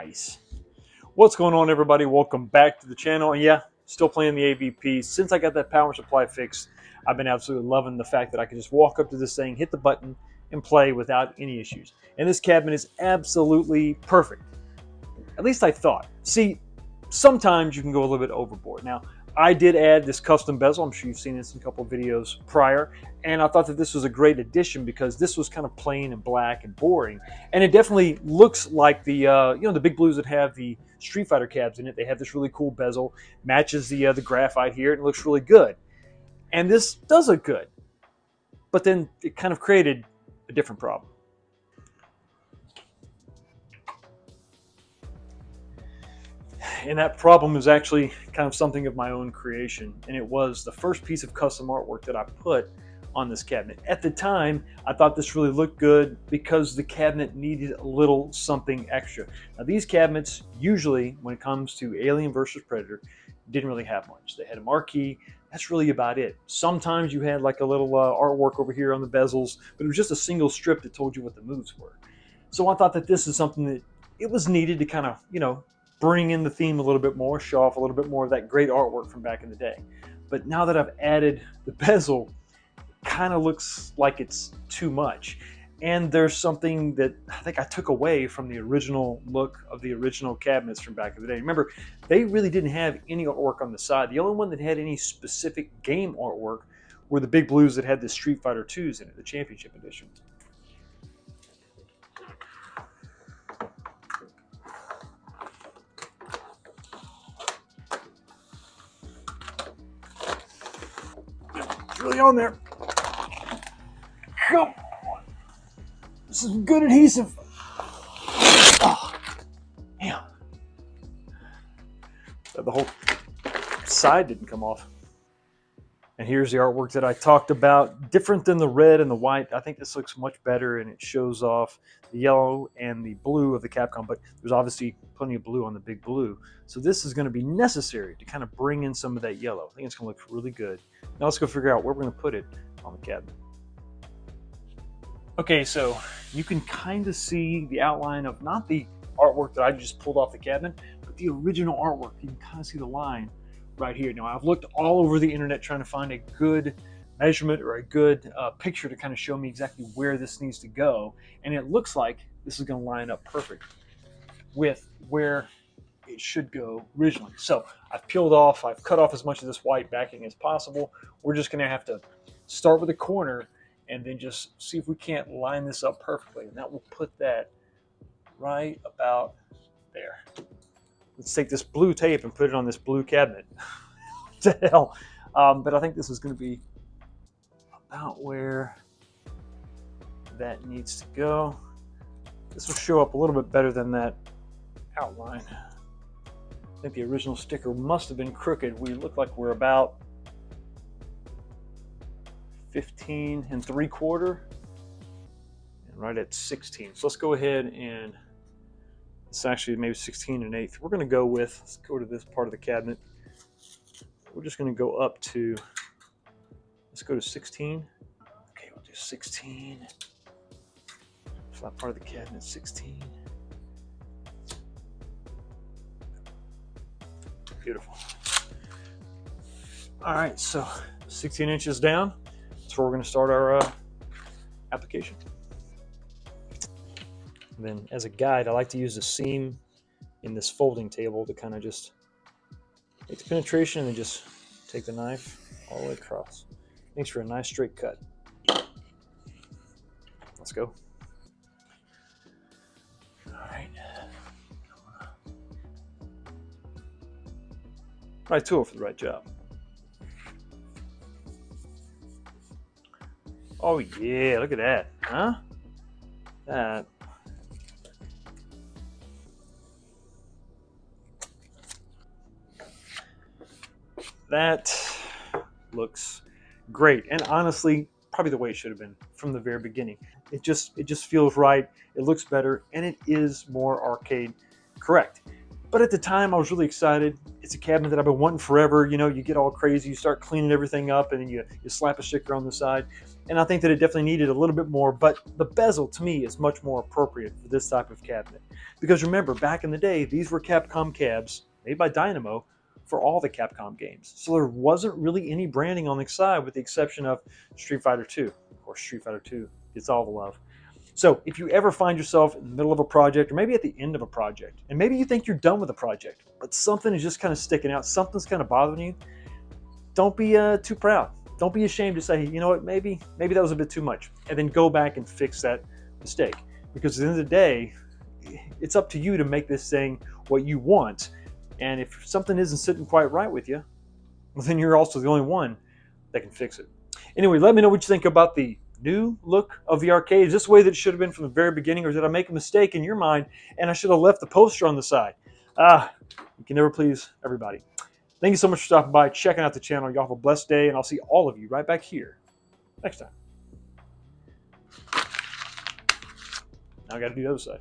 Nice. What's going on, everybody? Welcome back to the channel. And yeah, still playing the AVP. Since I got that power supply fixed, I've been absolutely loving the fact that I can just walk up to this thing, hit the button, and play without any issues. And this cabinet is absolutely perfect. At least I thought. See, sometimes you can go a little bit overboard. Now, I did add this custom bezel. I'm sure you've seen this in a couple of videos prior. And I thought that this was a great addition because this was kind of plain and black and boring. And it definitely looks like the the big blues that have the Street Fighter cabs in it. They have this really cool bezel, matches the graphite here, and it looks really good. And this does look good. But then it kind of created a different problem. And that problem is actually kind of something of my own creation. And it was the first piece of custom artwork that I put on this cabinet. At the time, I thought this really looked good because the cabinet needed a little something extra. Now, these cabinets, usually when it comes to Alien versus Predator, didn't really have much. They had a marquee. That's really about it. Sometimes you had like a little artwork over here on the bezels, but it was just a single strip that told you what the moves were. So I thought that this is something that it was needed to kind of, bring in the theme a little bit more, show off a little bit more of that great artwork from back in the day. But now that I've added the bezel, it kind of looks like it's too much. And there's something that I think I took away from the original look of the original cabinets from back in the day. Remember, they really didn't have any artwork on the side. The only one that had any specific game artwork were the big blues that had the Street Fighter 2s in it, the Championship Edition. Really on there. Come on. This is good adhesive. Oh, damn. The whole side didn't come off. And here's the artwork that I talked about. Different than the red and the white. I think this looks much better and it shows off the yellow and the blue of the Capcom, but there's obviously plenty of blue on the big blue. So this is going to be necessary to kind of bring in some of that yellow. I think it's going to look really good. Now let's go figure out where we're going to put it on the cabinet. Okay, so you can kind of see the outline of not the artwork that I just pulled off the cabinet, but the original artwork. You can kind of see the line right here. Now, I've looked all over the internet trying to find a good measurement or a good picture to kind of show me exactly where this needs to go. And it looks like this is going to line up perfect with where it should go originally. So I've peeled off, I've cut off as much of this white backing as possible. We're just going to have to start with a corner and then just see if we can't line this up perfectly. And that will put that right about there. Let's take this blue tape and put it on this blue cabinet. What the hell? But I think this is going to be about where that needs to go. This will show up a little bit better than that outline. I think the original sticker must have been crooked. We look like we're about 15 3/4 and right at 16. So let's go ahead and it's actually maybe 16 1/8. We're going to go with, let's go to this part of the cabinet. We're just going to go up to, let's go to 16. Okay, we'll do 16. Flat part of the cabinet, 16. Beautiful. All right, so 16 inches down. That's where we're going to start our application. And then as a guide, I like to use the seam in this folding table to kind of just make the penetration and then just take the knife all the way across. Makes for a nice straight cut. Let's go. All right. Right tool for the right job. Oh yeah, look at that, huh? That looks great, and honestly, probably the way it should have been from the very beginning. It just feels right. It looks better, and it is more arcade correct. But at the time, I was really excited. It's a cabinet that I've been wanting forever. You know, you get all crazy, you start cleaning everything up, and then you slap a sticker on the side. And I think that it definitely needed a little bit more, but the bezel to me is much more appropriate for this type of cabinet. Because remember, back in the day, these were Capcom cabs made by Dynamo for all the Capcom games. So there wasn't really any branding on the side with the exception of Street Fighter 2. Of course, Street Fighter 2 gets all the love. So if you ever find yourself in the middle of a project or maybe at the end of a project, and maybe you think you're done with a project, but something is just kind of sticking out, something's kind of bothering you, don't be too proud. Don't be ashamed to say, you know what, maybe that was a bit too much, and then go back and fix that mistake. Because at the end of the day, it's up to you to make this thing what you want. And if something isn't sitting quite right with you, well, then you're also the only one that can fix it. Anyway, let me know what you think about the new look of the arcade. Is this the way that it should have been from the very beginning, or did I make a mistake in your mind and I should have left the poster on the side? You can never please everybody. Thank you so much for stopping by, checking out the channel. Y'all have a blessed day, and I'll see all of you right back here next time. Now I got to do the other side.